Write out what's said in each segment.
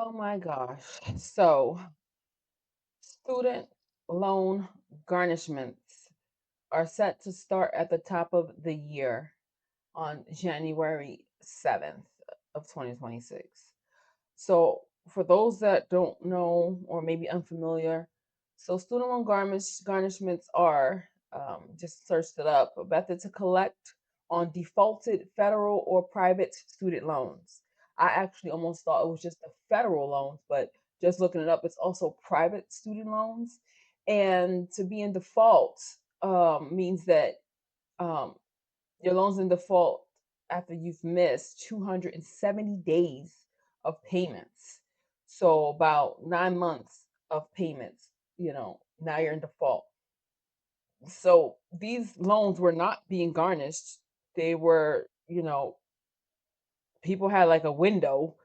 Oh my gosh. So, student loan garnishments are set to start at the top of the year on January 7th of 2026. So, for those that don't know or maybe unfamiliar, so student loan garnishments are, just searched it up, a method to collect on defaulted federal or private student loans. I actually almost thought it was just the federal loans, but just looking it up, it's also private student loans. And to be in default means that um, your loan's in default after you've missed 270 days of payments. So about 9 months of payments, now you're in default. So these loans were not being garnished. They were, people had like a window.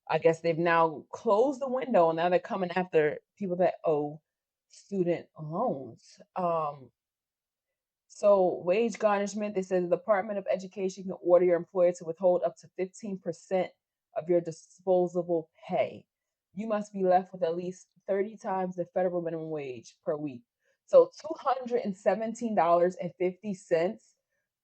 I guess they've now closed the window and now they're coming after people that owe student loans. So wage garnishment, they said the Department of Education can order your employer to withhold up to 15% of your disposable pay. You must be left with at least 30 times the federal minimum wage per week. So $217.50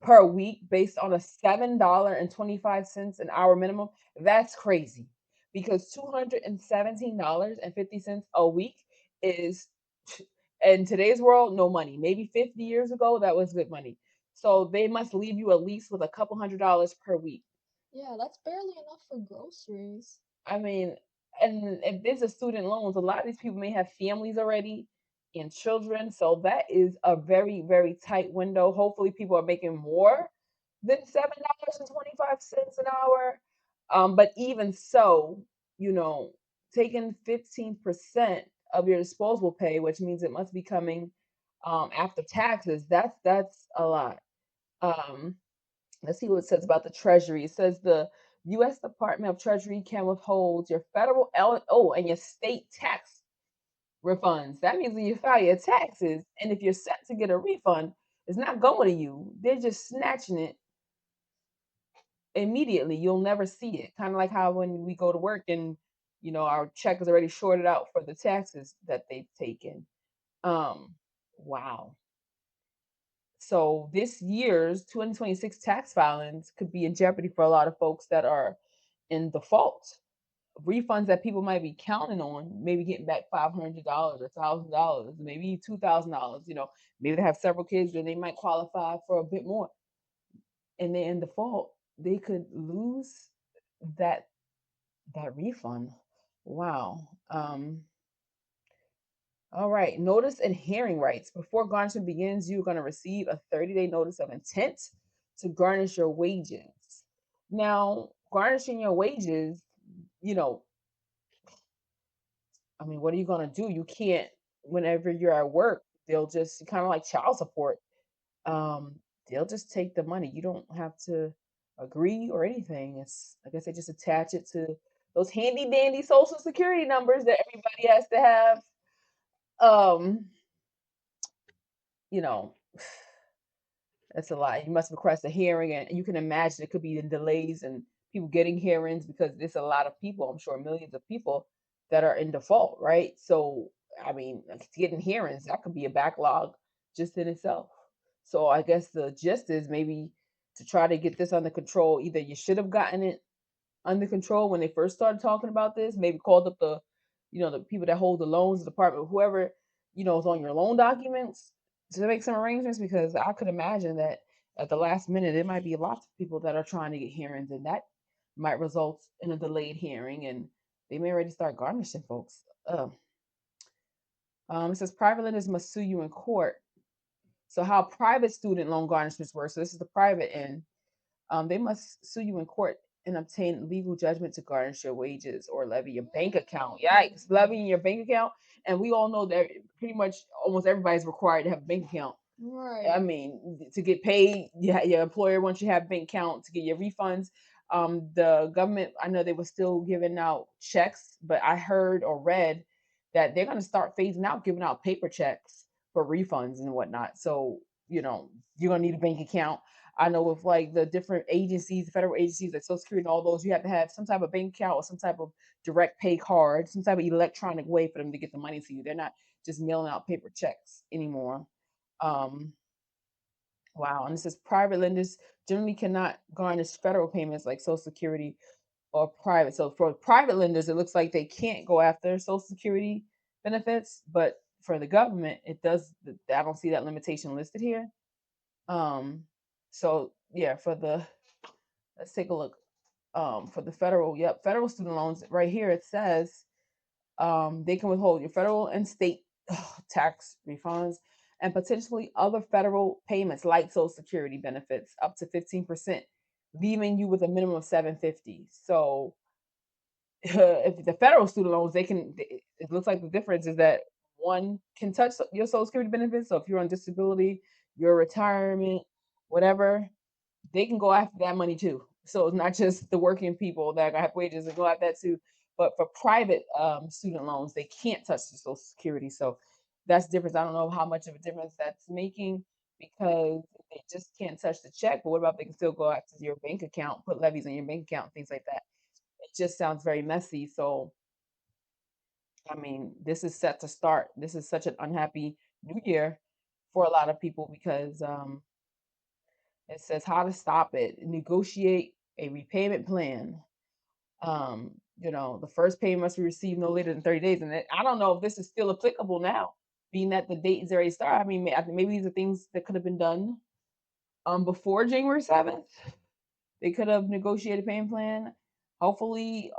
per week based on a $7.25 an hour minimum. That's crazy because $217.50 a week is in today's world, no money. Maybe 50 years ago, that was good money. So they must leave you at least with a couple $100 per week. Yeah, that's barely enough for groceries. I mean, and if this is student loans, a lot of these people may have families already and children. So that is a very, very tight window. Hopefully, people are making more than $7.25 an hour. But even so, you know, taking 15% of your disposable pay, which means it must be coming after taxes, that's a lot. Um, let's see what it says about the Treasury. It says the U.S. Department of Treasury can withhold your federal and your state tax refunds. That means when you file your taxes, and if you're set to get a refund, it's not going to you. They're just snatching it immediately. You'll never see it. Kind of like how when we go to work and our check is already shorted out for the taxes that they've taken. Um, wow. So this year's 2026 tax filings could be in jeopardy for a lot of folks that are in default. Refunds that people might be counting on, maybe getting back $500 or $1,000, maybe $2,000. Maybe they have several kids and they might qualify for a bit more, and they're in default. They could lose that that refund. Wow. All right. Notice and hearing rights. Before garnishment begins, you're going to receive a 30-day notice of intent to garnish your wages. Now, garnishing your wages, you know, I mean, what are you going to do? You can't, whenever you're at work, they'll just kind of like child support. Um, they'll just take the money. You don't have to agree or anything. It's, I guess they just attach it to those handy dandy social security numbers that everybody has to have. Um, you know, That's a lot. You must request a hearing, and you can imagine it could be in delays and people getting hearings because there's a lot of people, I'm sure millions of people that are in default, right? So, I mean, like, getting hearings, that could be a backlog just in itself. So, I guess the gist is maybe to try to get this under control, either you should have gotten it under control when they first started talking about this, maybe called up the people that hold the loans, the department, whoever, is on your loan documents to make some arrangements because I could imagine that at the last minute there might be lots of people that are trying to get hearings and that might result in a delayed hearing and they may already start garnishing folks. It says private lenders must sue you in court. So how private student loan garnishments work, so this is the private end. They must sue you in court and obtain legal judgment to garnish your wages or levy your bank account. Mm. Yikes, levying your bank account. And we all know that pretty much almost everybody's required to have a bank account. I Right. mean, to get paid, your employer wants you to have a bank account to get your refunds. The government, I know they were still giving out checks, but I heard or read that they're going to start phasing out giving out paper checks for refunds and whatnot. So, you're going to need a bank account. I know with like the different agencies, federal agencies like Social Security and all those, you have to have some type of bank account or some type of direct pay card, some type of electronic way for them to get the money to you. They're not just mailing out paper checks anymore. Um, wow. And it says private lenders generally cannot garnish federal payments like Social Security or private. So for private lenders, it looks like they can't go after Social Security benefits, but for the government, it does. I don't see that limitation listed here. Um, so yeah, for the let's take a look. For the federal, yep, federal student loans right here, it says they can withhold your federal and state tax refunds and potentially other federal payments like Social Security benefits up to 15%, leaving you with a minimum of 750. So if the federal student loans, they can. It looks like the difference is that one can touch your Social Security benefits. So if you're on disability, your retirement, whatever, they can go after that money too. So it's not just the working people that have wages and go after that too. But for private student loans, they can't touch the Social Security. So that's the difference. I don't know how much of a difference that's making because they just can't touch the check. But what about they can still go after your bank account, put levies on your bank account, things like that. It just sounds very messy. So I mean, this is set to start. This is such an unhappy new year for a lot of people because it says how to stop it. Negotiate a repayment plan. The first payment must be received no later than 30 days. And I don't know if this is still applicable now, being that the date is already started. I mean, I think maybe these are things that could have been done before January 7th. They could have negotiated a payment plan. Hopefully,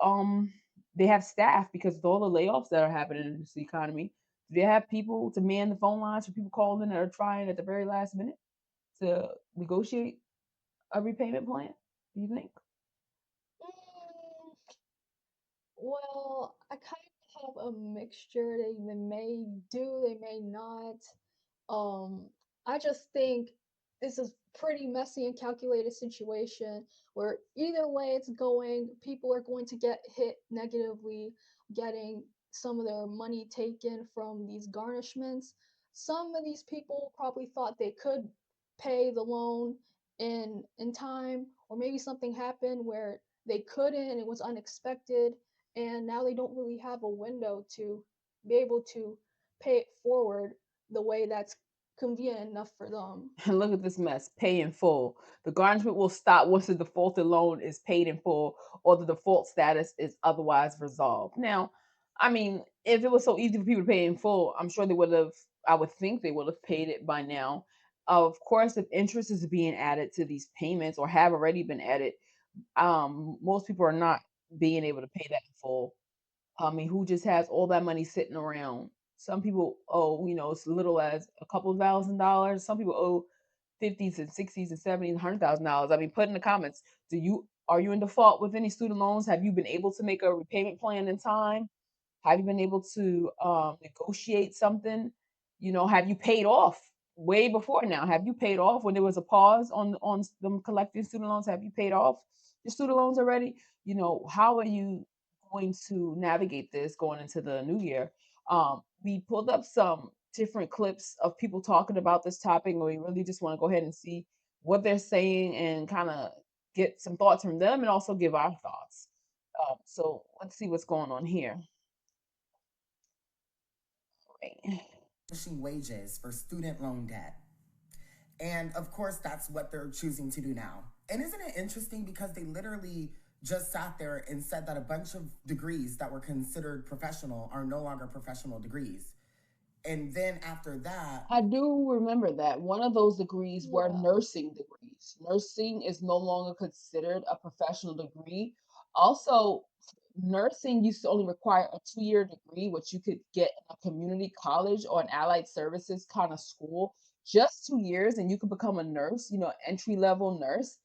they have staff because with all the layoffs that are happening in this economy, do they have people to man the phone lines for people calling that are trying at the very last minute to negotiate a repayment plan? Do you think? Mm, well, I kind of have a mixture. They may do, they may not. Um, I just think this is pretty messy and calculated situation where either way it's going, people are going to get hit negatively, getting some of their money taken from these garnishments. Some of these people probably thought they could pay the loan in time, or maybe something happened where they couldn't and it was unexpected, and now they don't really have a window to be able to pay it forward the way that's convenient enough for them. And look at this mess, pay in full. The garnishment will stop once the defaulted loan is paid in full or the default status is otherwise resolved. Now, I mean, if it was so easy for people to pay in full, I'm sure they would have, I would think they would have paid it by now. Of course, if interest is being added to these payments or have already been added, most people are not being able to pay that in full. I mean, who just has all that money sitting around? Some people owe, as little as a couple of $1,000. Some people owe 50s and 60s and 70s, $100,000. I mean, put in the comments, are you in default with any student loans? Have you been able to make a repayment plan in time? Have you been able to negotiate something? Have you paid off way before now? Have you paid off when there was a pause on them collecting student loans? Have you paid off your student loans already? How are you going to navigate this going into the new year? We pulled up some different clips of people talking about this topic, and we really just want to go ahead and see what they're saying and kind of get some thoughts from them and also give our thoughts. So let's see what's going on here. Right. Wages for student loan debt. And of course, that's what they're choosing to do now. And isn't it interesting because they literally just sat there and said that a bunch of degrees that were considered professional are no longer professional degrees. And then after that, I do remember that one of those degrees were Yeah. nursing degrees. Nursing is no longer considered a professional degree. Also, nursing used to only require a 2-year degree, which you could get in a community college or an allied services kind of school. Just 2 years, and you could become a nurse, entry level nurse.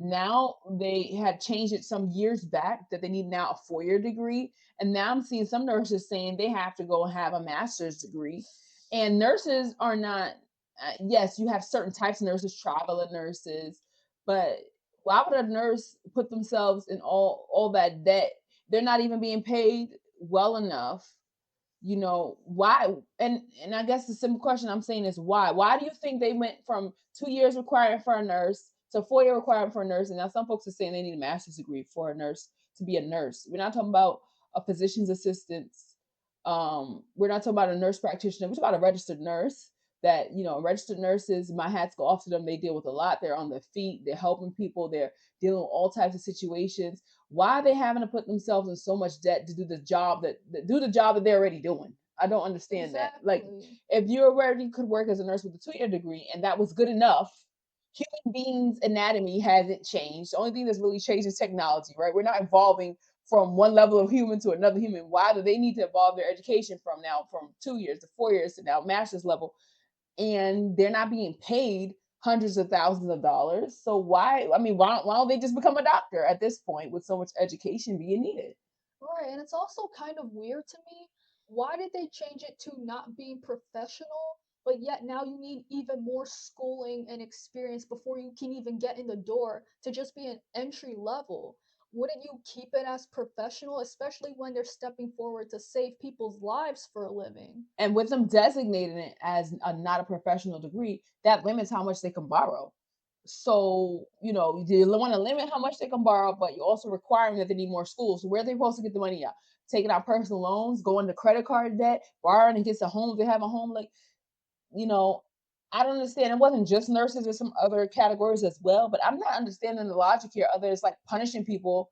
Now they had changed it some years back that they need now a 4-year degree. And now I'm seeing some nurses saying they have to go and have a master's degree, and nurses are not, yes, you have certain types of nurses, traveling nurses, but why would a nurse put themselves in all that debt? They're not even being paid well enough. Why? And I guess the simple question I'm saying is why do you think they went from 2 years required for a nurse So 4-year requirement for a nurse, and now some folks are saying they need a master's degree for a nurse to be a nurse. We're not talking about a physician's assistant. We're not talking about a nurse practitioner. We're talking about a registered nurse. That, registered nurses, my hats go off to them. They deal with a lot. They're on their feet. They're helping people. They're dealing with all types of situations. Why are they having to put themselves in so much debt to do the job that they're already doing? I don't understand that. Like, Exactly. if you already could work as a nurse with a 2-year degree and that was good enough, human beings' anatomy hasn't changed. The only thing that's really changed is technology, right? We're not evolving from one level of human to another human. Why do they need to evolve their education from 2 years to 4 years to now master's level? And they're not being paid hundreds of thousands of dollars. So why? I mean, why don't they just become a doctor at this point with so much education being needed? Right, and it's also kind of weird to me. Why did they change it to not being professional, but yet now you need even more schooling and experience before you can even get in the door to just be an entry level? Wouldn't you keep it as professional, especially when they're stepping forward to save people's lives for a living? And with them designating it as not a professional degree, that limits how much they can borrow. So, you want to limit how much they can borrow, but you're also requiring that they need more schools. So where are they supposed to get the money out? Taking out personal loans, going to credit card debt, borrowing against a home they have a home. Like, you know, I don't understand. It wasn't just nurses, there's some other categories as well, but I'm not understanding the logic here. Others like punishing people,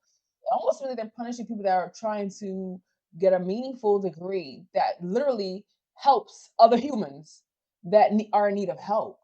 almost really they're punishing people that are trying to get a meaningful degree that literally helps other humans that are in need of help.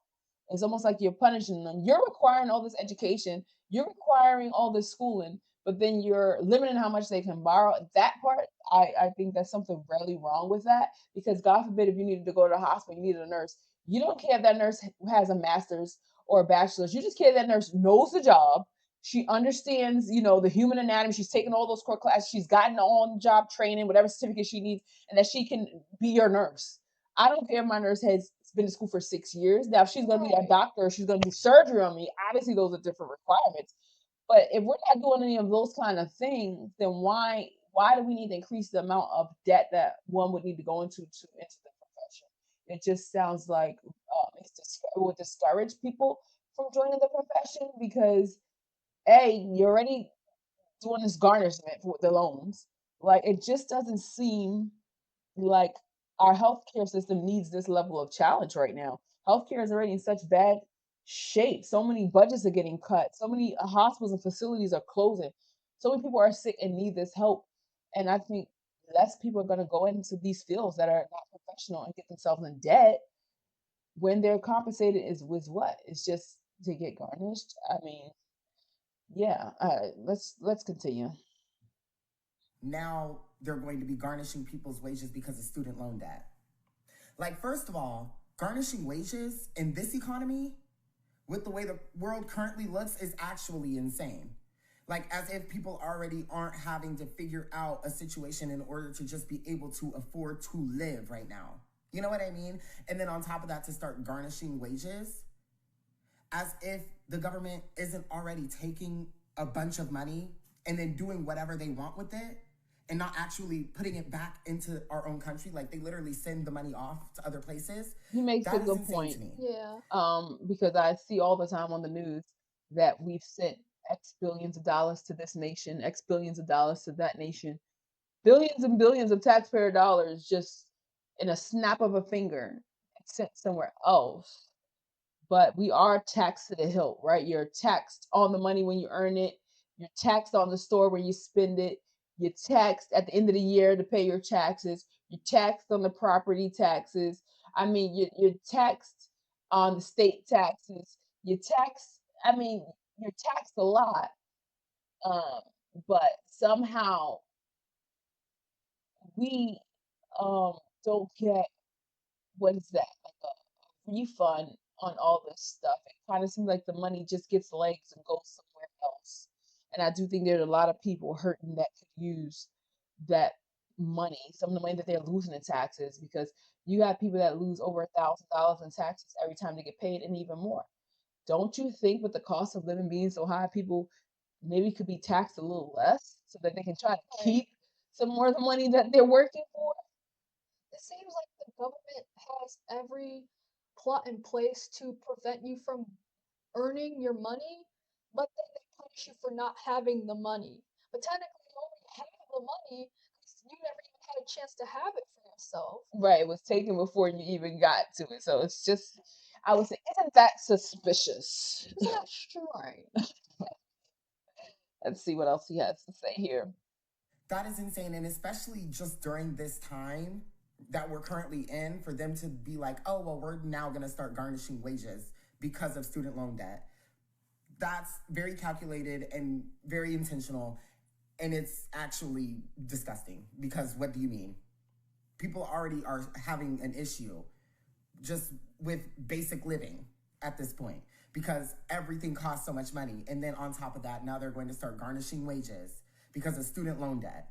It's almost like you're punishing them. You're requiring all this education, you're requiring all this schooling, but then you're limiting how much they can borrow. That part, I think there's something really wrong with that, because God forbid if you needed to go to the hospital, you needed a nurse. You don't care if that nurse has a master's or a bachelor's. You just care that nurse knows the job. She understands, the human anatomy. She's taken all those core classes. She's gotten on job training, whatever certificate she needs, and that she can be your nurse. I don't care if my nurse has been to school for 6 years. Now, if she's going to be a Right. doctor, she's going to do surgery on me. Obviously, those are different requirements. But if we're not doing any of those kind of things, then why do we need to increase the amount of debt that one would need to go into the profession? It just sounds like it would discourage people from joining the profession because you're already doing this garnishment for the loans. Like, it just doesn't seem like our healthcare system needs this level of challenge right now. Healthcare is already in such bad shape. So many budgets are getting cut. So many hospitals and facilities are closing. So many people are sick and need this help. And I think less people are going to go into these fields that are not professional and get themselves in debt when they're compensated is with what? It's just to get garnished. I mean, yeah. Let's continue. Now they're going to be garnishing people's wages because of student loan debt. Like, first of all, garnishing wages in this economy, with the way the world currently looks, is actually insane. Like, as if people already aren't having to figure out a situation in order to just be able to afford to live right now. You know what I mean? And then on top of that, to start garnishing wages, as if the government isn't already taking a bunch of money and then doing whatever they want with it and not actually putting it back into our own country. Like, they literally send the money off to other places. He makes a That is good insane point. to me. Yeah. Because I see all the time on the news that we've sent X billions of dollars to this nation, X billions of dollars to that nation, billions and billions of taxpayer dollars just in a snap of a finger sent somewhere else. But we are taxed to the hilt, right? You're taxed on the money when you earn it. You're taxed on the store when you spend it. You're taxed at the end of the year to pay your taxes. You're taxed on the property taxes. I mean, you're taxed on the state taxes. You're taxed. I mean, you're taxed a lot. Um, but somehow we don't get, what is that, like a refund on all this stuff. It kind of seems like the money just gets legs and goes somewhere else. And I do think there's a lot of people hurting that could use that money, some of the money that they're losing in taxes, because you have people that lose over $1,000 in taxes every time they get paid, and even more. Don't you think with the cost of living being so high, people maybe could be taxed a little less so that they can try to Right. keep some more of the money that they're working for? It seems like the government has every plot in place to prevent you from earning your money, but then they punish you for not having the money. But technically, you already have the money because you never even had a chance to have it for yourself. Right, it was taken before you even got to it. So it's just, I would say, isn't that suspicious? Isn't that strange? Let's see what else he has to say here. That is insane. And especially just during this time that we're currently in, for them to be like, oh, well, we're now going to start garnishing wages because of student loan debt. That's very calculated and very intentional. And it's actually disgusting because what do you mean? People already are having an issue just with basic living at this point because everything costs so much money. And then on top of that, now they're going to start garnishing wages because of student loan debt.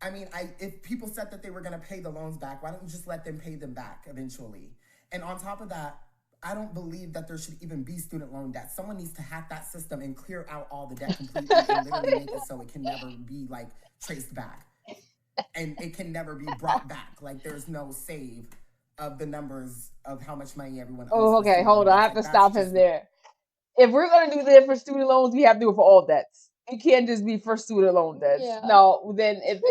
I mean, if people said that they were going to pay the loans back, why don't you just let them pay them back eventually? And on top of that, I don't believe that there should even be student loan debt. Someone needs to hack that system and clear out all the debt completely and literally make it so it can never be like traced back. And it can never be brought back. Like there's no save of the numbers of how much money everyone owes. Oh, okay, hold on. I have Like, to stop him there. If we're gonna do that for student loans, we have to do it for all debts. It can't just be for student loan debts. Yeah. No, then if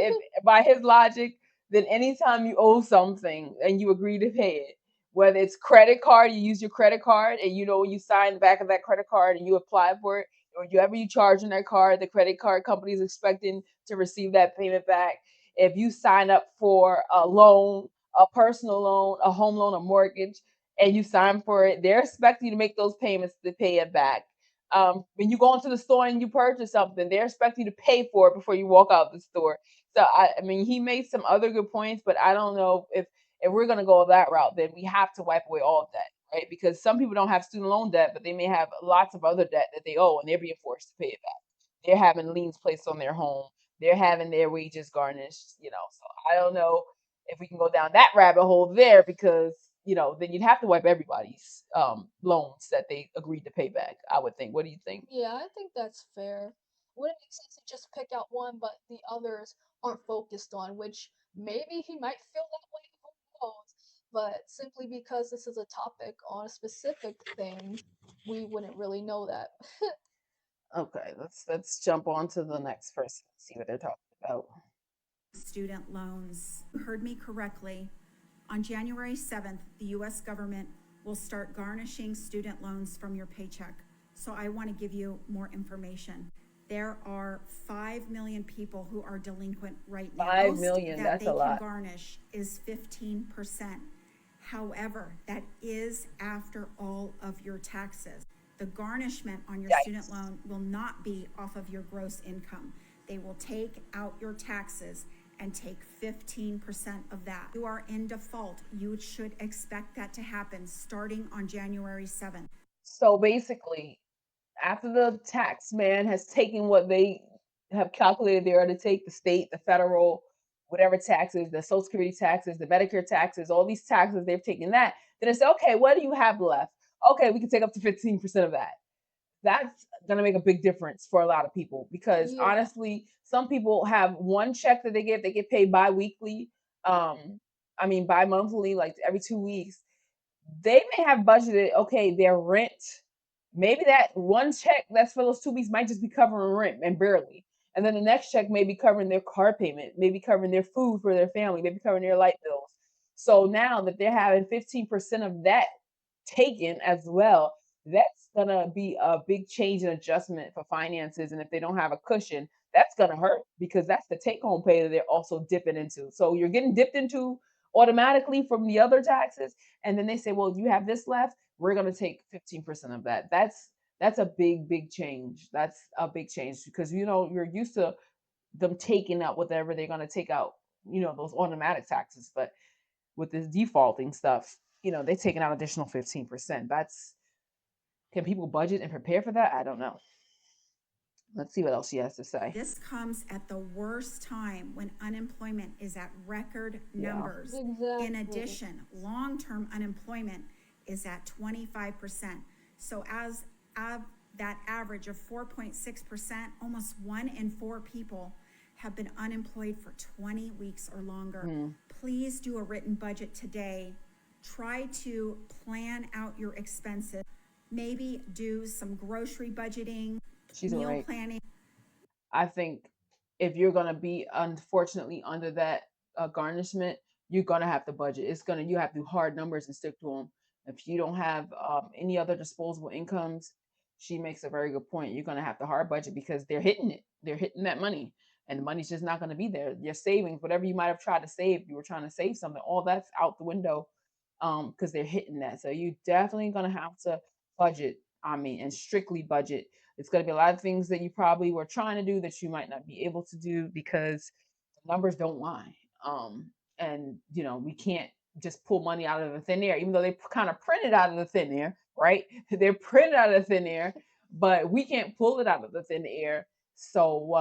by his logic, then anytime you owe something and you agree to pay it, whether it's credit card, you use your credit card and you know when you sign the back of that credit card and you apply for it, or you charge on that card, the credit card company is expecting to receive that payment back. If you sign up for a loan, a personal loan, a home loan, a mortgage, and you sign for it, they're expecting you to make those payments to pay it back. When you go into the store and you purchase something, they're expecting you to pay for it before you walk out the store. So I mean, he made some other good points, but I don't know if we're gonna go that route, then we have to wipe away all debt, right? Because some people don't have student loan debt, but they may have lots of other debt that they owe, and they're being forced to pay it back. They're having liens placed on their home. They're having their wages garnished. So I don't know if we can go down that rabbit hole there because then you'd have to wipe everybody's loans that they agreed to pay back. I would think. What do you think? Yeah, I think that's fair. Wouldn't make sense to just pick out one, but the others aren't focused on, which maybe he might feel that way, who knows? But simply because this is a topic on a specific thing, we wouldn't really know that. Okay, let's jump on to the next person. See what they're talking about. Student loans. You heard me correctly. On January 7th, the U.S. government will start garnishing student loans from your paycheck. So I want to give you more information. There are 5 million people who are delinquent right now. 5 million, that that's they a lot. can garnish is 15%. However, that is after all of your taxes. The garnishment on your student loan will not be off of your gross income. They will take out your taxes and take 15% of that. You are in default. You should expect that to happen starting on January 7th. So basically, after the tax man has taken what they have calculated they are to take, the state, the federal, whatever taxes, the Social Security taxes, the Medicare taxes, all these taxes, they've taken that. Then it's okay, what do you have left? Okay, we can take up to 15% of that. That's going to make a big difference for a lot of people because Yeah. honestly, some people have one check that they get paid bi-weekly. Bi-monthly, like every 2 weeks. They may have budgeted, okay, their rent, maybe that one check that's for those 2 weeks might just be covering rent and barely. And then the next check may be covering their car payment, maybe covering their food for their family, maybe covering their light bills. So now that they're having 15% of that taken as well, that's gonna be a big change and adjustment for finances. And if they don't have a cushion, that's gonna hurt because that's the take home pay that they're also dipping into. So you're getting dipped into automatically from the other taxes. And then they say, well, you have this left, we're gonna take 15% of that. That's a big change. That's a big change because you're used to them taking out whatever they're gonna take out, those automatic taxes. But with this defaulting stuff, they're taking out additional 15%. Can people budget and prepare for that? I don't know. Let's see what else she has to say. This comes at the worst time when unemployment is at record numbers. Exactly. In addition, long-term unemployment is at 25%. So as of that average of 4.6%, almost 1 in 4 people have been unemployed for 20 weeks or longer. Please do a written budget today. Try to plan out your expenses. Maybe do some grocery budgeting, She's meal right. planning. I think if you're gonna be unfortunately under that garnishment, you're gonna have to budget. You have to do hard numbers and stick to them. If you don't have any other disposable incomes, she makes a very good point. You're gonna have to hard budget because they're hitting it. They're hitting that money, and the money's just not gonna be there. Your savings, whatever you might have tried to save, you were trying to save something, all that's out the window, because they're hitting that. So you definitely gonna have to budget. I mean, and strictly budget. It's going to be a lot of things that you probably were trying to do that you might not be able to do because the numbers don't lie. And we can't just pull money out of the thin air, even though they kind of printed out of the thin air, right? They're printed out of the thin air, but we can't pull it out of the thin air. So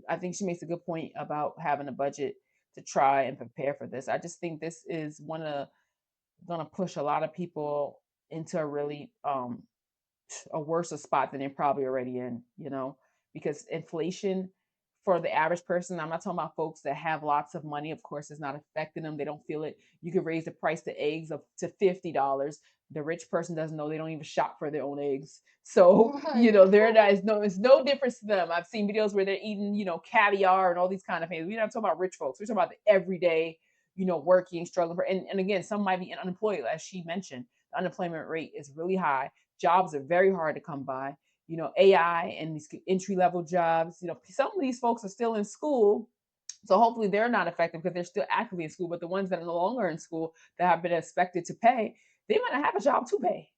I think she makes a good point about having a budget to try and prepare for this. I just think this is going to push a lot of people into a really a worse spot than they're probably already in, because inflation for the average person, I'm not talking about folks that have lots of money, of course, it's not affecting them. They don't feel it. You could raise the price of eggs up to $50. The rich person doesn't know, they don't even shop for their own eggs. So, Right. it's no difference to them. I've seen videos where they're eating, caviar and all these kind of things. We're not talking about rich folks. We're talking about the everyday, working, struggling for, and again, some might be unemployed, as she mentioned. The unemployment rate is really high. Jobs are very hard to come by. AI and these entry level jobs. Some of these folks are still in school, so hopefully they're not affected because they're still actively in school. But the ones that are no longer in school that have been expected to pay, they might not have a job to pay.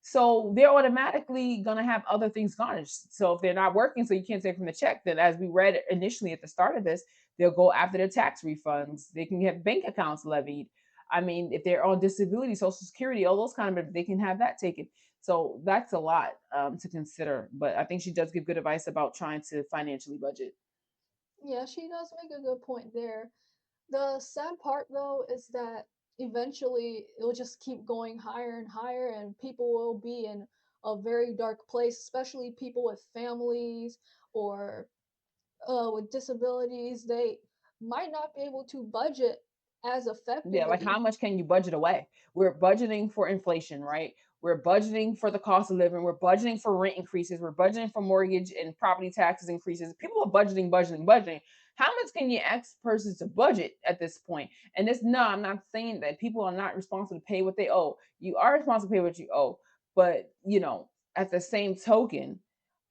So they're automatically gonna have other things garnished. So if they're not working, so you can't take from the check, then as we read initially at the start of this, they'll go after their tax refunds. They can get bank accounts levied. I mean, if they're on disability, Social Security, all those kind of, they can have that taken. So that's a lot to consider. But I think she does give good advice about trying to financially budget. Yeah, she does make a good point there. The sad part though is that eventually it'll just keep going higher and higher, and people will be in a very dark place, especially people with families or with disabilities. They might not be able to budget as Yeah, like effectively. how much can you budget away? We're budgeting for inflation, right? We're budgeting for the cost of living. We're budgeting for rent increases. We're budgeting for mortgage and property taxes increases. People are budgeting, budgeting, budgeting. How much can you ask persons to budget at this point? And this, no, I'm not saying that people are not responsible to pay what they owe. You are responsible to pay what you owe. But, at the same token,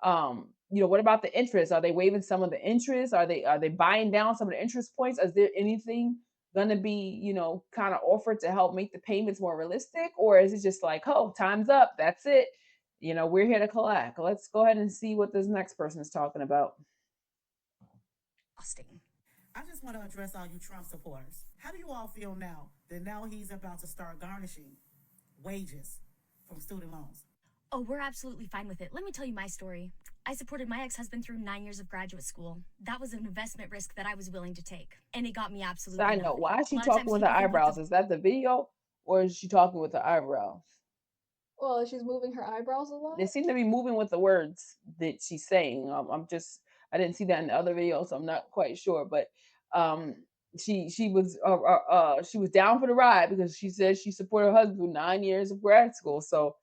what about the interest? Are they waiving some of the interest? Are they buying down some of the interest points? Is there anything going to be, kind of offered to help make the payments more realistic? Or is it just like, oh, time's up, that's it, we're here to collect? Let's go ahead and see what this next person is talking about. I just want to address all you Trump supporters. How do you all feel now that he's about to start garnishing wages from student loans? Oh, we're absolutely fine with it. Let me tell you my story. I supported my ex-husband through 9 years of graduate school. That was an investment risk that I was willing to take, and it got me absolutely Side note, nothing. why is A she lot of talking times with her people think eyebrows? Is that the video, or is she talking with her eyebrows? Well, she's moving her eyebrows a lot. They seem to be moving with the words that she's saying. I didn't see that in the other video, so I'm not quite sure. But um, she was down for the ride because she said she supported her husband through 9 years of grad school. So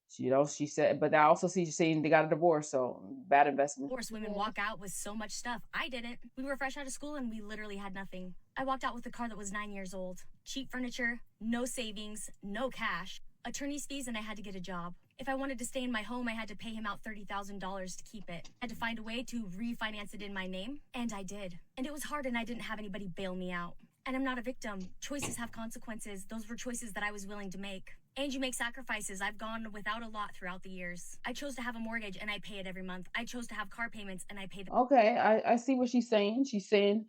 she said, but I also see you saying they got a divorce, so bad investment. Divorced women walk out with so much stuff. I didn't. We were fresh out of school and we literally had nothing. I walked out with a car that was 9 years old. Cheap furniture, no savings, no cash, attorney's fees, and I had to get a job. If I wanted to stay in my home, I had to pay him out $30,000 to keep it. I had to find a way to refinance it in my name, and I did. And it was hard, and I didn't have anybody bail me out. And I'm not a victim. Choices have consequences. Those were choices that I was willing to make. And you make sacrifices. I've gone without a lot throughout the years. I chose to have a mortgage and I pay it every month. I chose to have car payments and I pay them. Okay, I see what she's saying. She's saying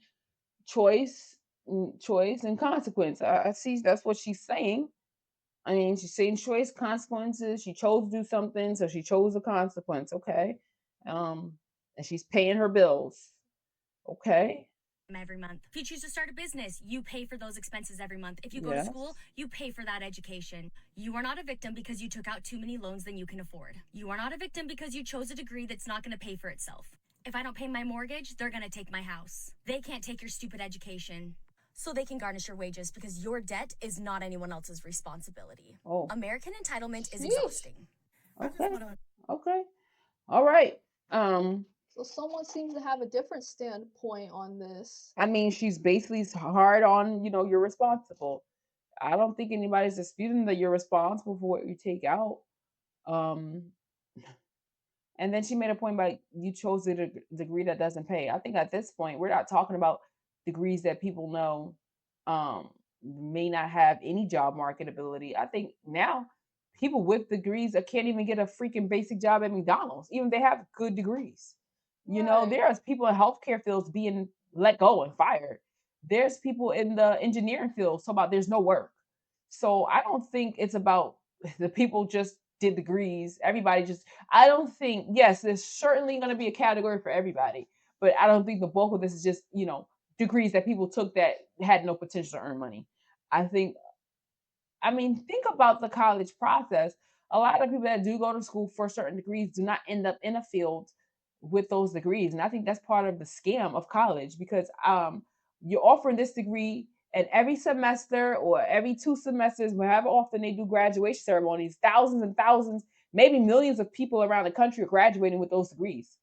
choice and consequence. I see that's what she's saying. I mean, she's saying choice, consequences. She chose to do something, so she chose a consequence. Okay, and she's paying her bills. Okay. Every month. If you choose to start a business, you pay for those expenses every month. If you go to Yes. school, you pay for that education. You are not a victim because you took out too many loans than you can afford. You are not a victim because you chose a degree that's not going to pay for itself. If I don't pay my mortgage, they're going to take my house. They can't take your stupid education. So they can garnish your wages because your debt is not anyone else's responsibility. Oh. American entitlement is Sheesh. exhausting. I just Okay. want to. Okay. All right. Um, So someone seems to have a different standpoint on this. I mean, she's basically hard on, you're responsible. I don't think anybody's disputing that you're responsible for what you take out. Um, and then she made a point about you chose a degree that doesn't pay. I think at this point, we're not talking about degrees that people know may not have any job marketability. I think now people with degrees that can't even get a freaking basic job at McDonald's, even if they have good degrees. Right. There's people in healthcare fields being let go and fired. There's people in the engineering field talking about there's no work. So I don't think it's about the people just did degrees. Everybody just, I don't think, yes, there's certainly going to be a category for everybody, but I don't think the bulk of this is just, degrees that people took that had no potential to earn money. I think, I mean, think about the college process. A lot of people that do go to school for certain degrees do not end up in a field with those degrees. And I think that's part of the scam of college because you're offering this degree and every semester or every 2 semesters, however often they do graduation ceremonies, thousands and thousands, maybe millions of people around the country are graduating with those degrees.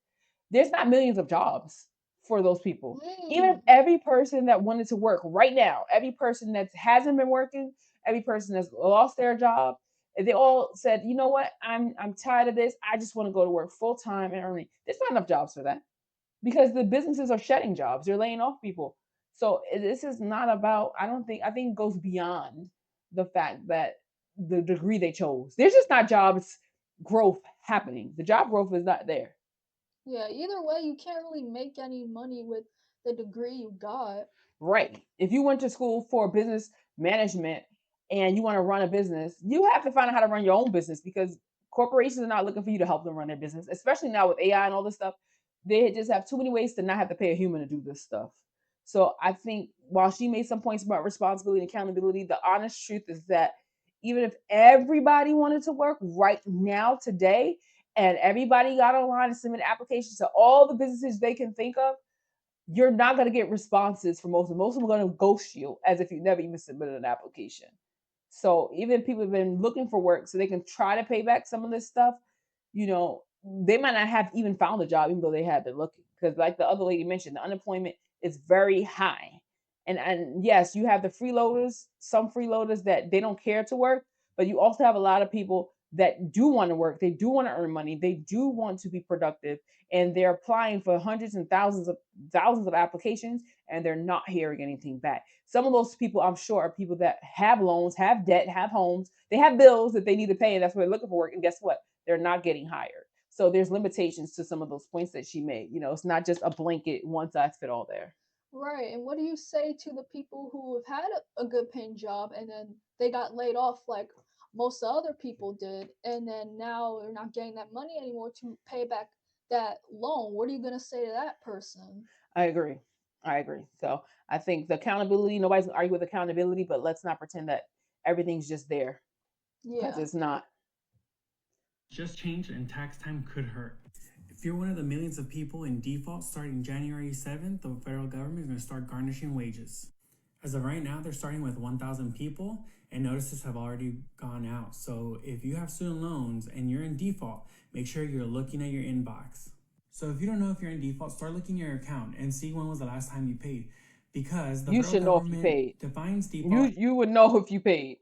There's not millions of jobs for those people. Even if Mm. every person that wanted to work right now, every person that hasn't been working, every person that's lost their job, if they all said, you know what, I'm tired of this. I just want to go to work full time and earn. There's not enough jobs for that because the businesses are shedding jobs. They're laying off people. So this is not about. I don't think. I think it goes beyond the fact that the degree they chose. There's just not jobs growth happening. The job growth is not there. Yeah, either way, you can't really make any money with the degree you got. Right. If you went to school for business management and you want to run a business, you have to find out how to run your own business because corporations are not looking for you to help them run their business, especially now with AI and all this stuff. They just have too many ways to not have to pay a human to do this stuff. So I think while she made some points about responsibility and accountability, the honest truth is that even if everybody wanted to work right now, today, and everybody got online and submitted applications to all the businesses they can think of, you're not going to get responses from most of them. Most of them are going to ghost you as if you never even submitted an application. So even if people have been looking for work so they can try to pay back some of this stuff, they might not have even found a job even though they have been looking. Because like the other lady mentioned, the unemployment is very high. And yes, you have the freeloaders, some freeloaders that they don't care to work, but you also have a lot of people that do want to work, they do want to earn money, they do want to be productive, and they're applying for hundreds and thousands of applications and they're not hearing anything back. Some of those people I'm sure are people that have loans, have debt, have homes, they have bills that they need to pay, and that's why they're looking for work. And guess what? They're not getting hired. So there's limitations to some of those points that she made. It's not just a blanket one size fit all there. Right. And what do you say to the people who have had a good paying job and then they got laid off like most other people did, and then now they're not getting that money anymore to pay back that loan? What are you going to say to that person? I agree. I agree. So I think the accountability, nobody's gonna argue with accountability, but let's not pretend that everything's just there because Yeah. it's not. Just change and tax time could hurt. If you're one of the millions of people in default starting January 7th, the federal government is going to start garnishing wages. As of right now, they're starting with 1,000 people, and notices have already gone out. So if you have student loans and you're in default, make sure you're looking at your inbox. So if you don't know if you're in default, start looking at your account and see when was the last time you paid. Because the You federal should know if you government paid. defines You default. you would know if you paid.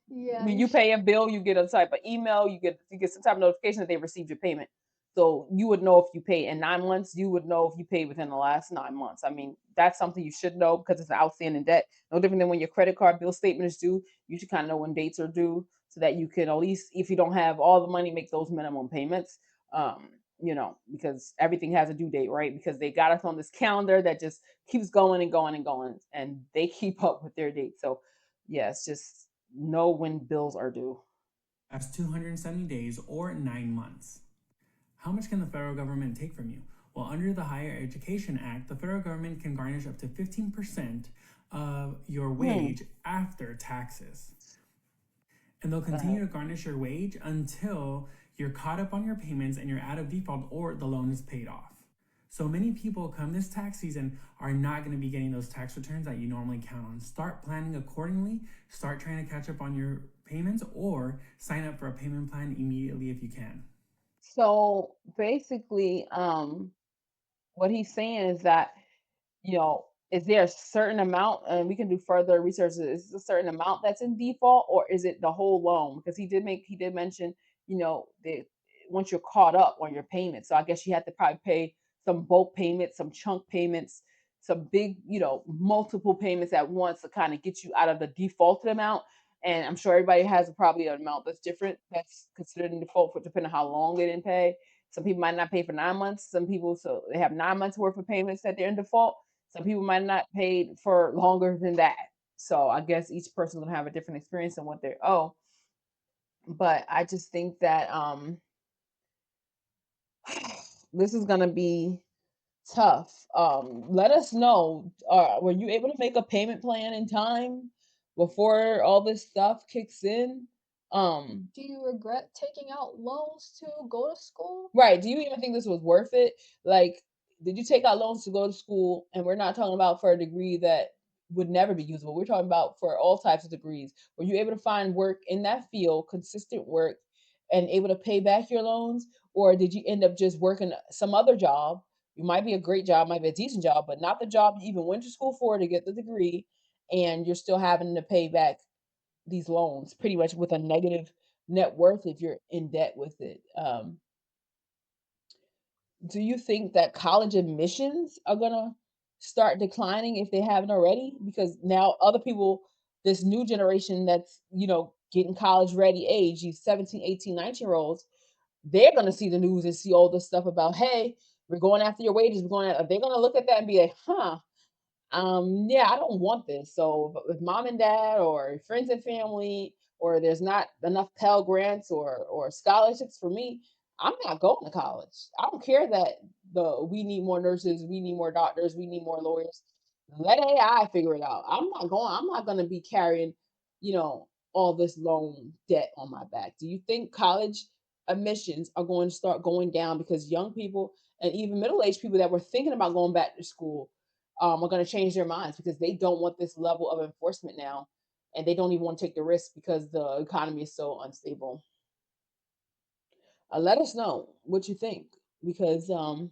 Yeah, When you you should. pay a bill, you get a type of email, you get some type of notification that they received your payment. So you would know if you paid in 9 months. You would know if you paid within the last 9 months. I mean, that's something you should know because it's an outstanding debt. No different than when your credit card bill statement is due. You should kind of know when dates are due so that you can at least, if you don't have all the money, make those minimum payments. Because everything has a due date, right? Because they got us on this calendar that just keeps going and going and going, and they keep up with their dates. So, yes, just know when bills are due. That's 270 days or 9 months. How much can the federal government take from you? Well, under the Higher Education Act, the federal government can garnish up to 15% of your wage after taxes. And they'll continue to garnish your wage until you're caught up on your payments and you're out of default or the loan is paid off. So many people come this tax season are not going to be getting those tax returns that you normally count on. Start planning accordingly. Start trying to catch up on your payments or sign up for a payment plan immediately if you can. So basically, what he's saying is that, is there a certain amount, and we can do further research, is a certain amount that's in default, or is it the whole loan? Because he did mention, that once you're caught up on your payments, so I guess you have to probably pay some bulk payments, some chunk payments, some big, multiple payments at once to kind of get you out of the defaulted amount. And I'm sure everybody has probably an amount that's different, that's considered in default for depending on how long they didn't pay. Some people might not pay for 9 months. Some people, so they have 9 months worth of payments that they're in default. Some people might not paid for longer than that. So I guess each person's gonna have a different experience on what they owe. But I just think that this is gonna be tough. Let us know. Were you able to make a payment plan in time before all this stuff kicks in? Um, Do you regret taking out loans to go to school? Right. Do you even think this was worth it? Like, did you take out loans to go to school? And we're not talking about for a degree that would never be usable. We're talking about for all types of degrees. Were you able to find work in that field, consistent work, and able to pay back your loans? Or did you end up just working some other job? It might be a great job, might be a decent job, but not the job you even went to school for to get the degree. And you're still having to pay back these loans pretty much with a negative net worth if you're in debt with it. Do you think that college admissions are gonna start declining if they haven't already? Because now other people, this new generation that's, getting college ready age, these 17, 18, 19-year-olds, they're gonna see the news and see all this stuff about, hey, we're going after your wages, they're gonna look at that and be like, huh, yeah, I don't want this. So with mom and dad or friends and family, or there's not enough Pell grants or scholarships for me, I'm not going to college. I don't care that the we need more nurses, we need more doctors, we need more lawyers. Let AI figure it out. I'm not gonna be carrying, all this loan debt on my back. Do you think college admissions are going to start going down because young people and even middle-aged people that were thinking about going back to school are going to change their minds because they don't want this level of enforcement now, and they don't even want to take the risk because the economy is so unstable. Let us know what you think because do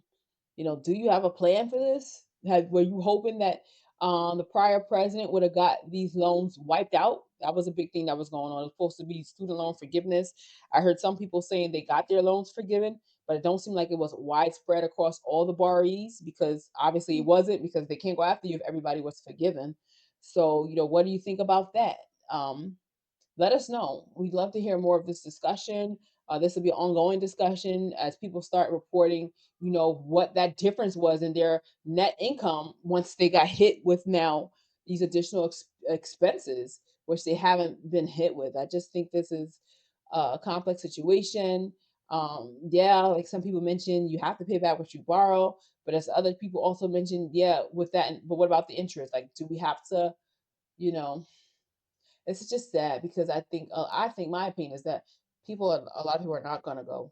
you have a plan for this? Were you hoping that the prior president would have got these loans wiped out? That was a big thing that was going on. It was supposed to be student loan forgiveness. I heard some people saying they got their loans forgiven, but it don't seem like it was widespread across all the borrowees because obviously it wasn't because they can't go after you if everybody was forgiven. So, what do you think about that? Um, Let us know. We'd love to hear more of this discussion. This will be an ongoing discussion as people start reporting, what that difference was in their net income once they got hit with now these additional expenses, which they haven't been hit with. I just think this is a complex situation. Yeah, like some people mentioned, you have to pay back what you borrow, but as other people also mentioned, yeah, with that, but what about the interest? Like, do we have to, you know, it's just sad because I think my opinion is that a lot of people are not gonna go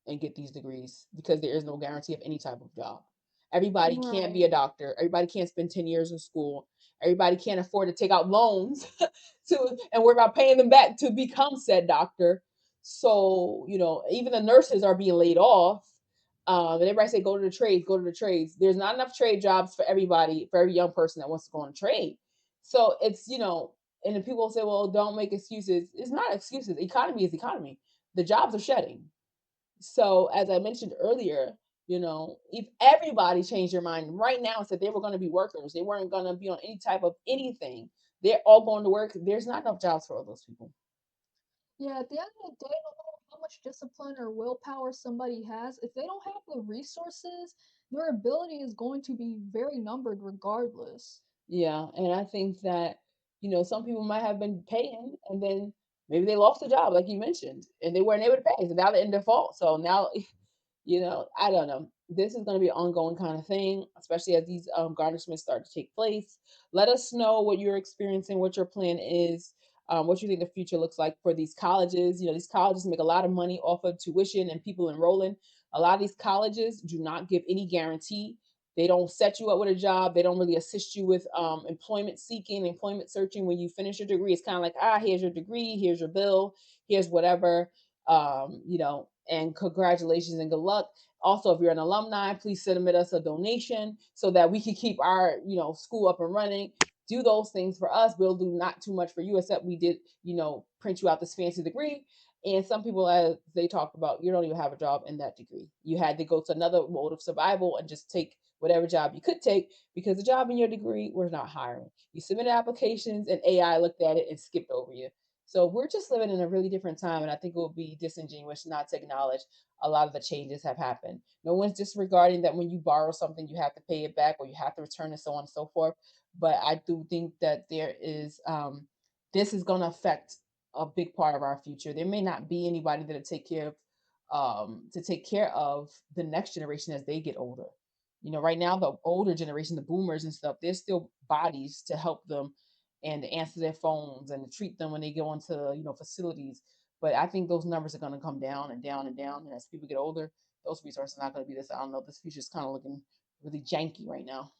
and get these degrees because there is no guarantee of any type of job. Everybody can't be Right. a doctor. Everybody can't spend 10 years in school. Everybody can't afford to take out loans to and worry about paying them back to become said doctor. So, even the nurses are being laid off. And everybody say go to the trades, go to the trades. There's not enough trade jobs for everybody, for every young person that wants to go on a trade. So it's, and then people say, well, don't make excuses. It's not excuses. Economy is economy. The jobs are shedding. So, as I mentioned earlier, if everybody changed their mind right now and said they were going to be workers, they weren't going to be on any type of anything, they're all going to work. There's not enough jobs for all those people. Yeah, at the end of the day, no matter how much discipline or willpower somebody has, if they don't have the resources, their ability is going to be very numbered regardless. Yeah. And I think that, some people might have been paying and then maybe they lost a job, like you mentioned, and they weren't able to pay. So now they're in default. So now I don't know. This is going to be an ongoing kind of thing, especially as these garnishments start to take place. Let us know what you're experiencing, what your plan is, what you think the future looks like for these colleges. These colleges make a lot of money off of tuition and people enrolling. A lot of these colleges do not give any guarantee They don't set you up with a job. They don't really assist you with employment seeking, employment searching. When you finish your degree, it's kind of like, here's your degree, here's your bill, here's whatever, and congratulations and good luck. Also, if you're an alumni, please submit us a donation so that we can keep our, school up and running. Do those things for us. We'll do not too much for you, except we did, print you out this fancy degree. And some people, as they talk about, you don't even have a job in that degree. You had to go to another mode of survival and just take whatever job you could take because the job in your degree was not hiring. You submitted applications and AI looked at it and skipped over you. So we're just living in a really different time, and I think it would be disingenuous not to acknowledge a lot of the changes have happened. No one's disregarding that when you borrow something, you have to pay it back or you have to return it, so on and so forth. But I do think that there is this is going to affect a big part of our future. There may not be anybody that'll take care of the next generation as they get older. Right now the older generation, the boomers and stuff, there's still bodies to help them and to answer their phones and to treat them when they go into facilities. But I think those numbers are going to come down and down and down. And as people get older, those resources are not going to be this. I don't know. This future is kind of looking really janky right now.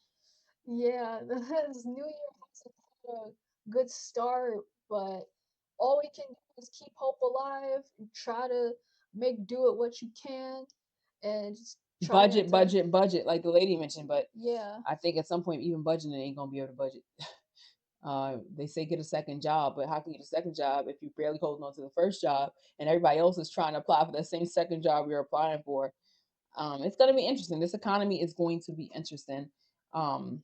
Yeah, this new year hasn't had a good start, but all we can do is keep hope alive and try to make do at what you can and just try not Budget, to. budget, budget, like the lady mentioned. But Yeah. I think at some point, even budgeting ain't going to be able to budget. They say get a second job, but how can you get a second job if you're barely holding on to the first job and everybody else is trying to apply for the same second job you're applying for? It's going to be interesting. This economy is going to be interesting. Um,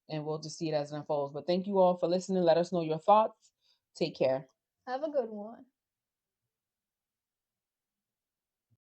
and we'll just see it as it unfolds. But thank you all for listening. Let us know your thoughts. Take care. Have a good one.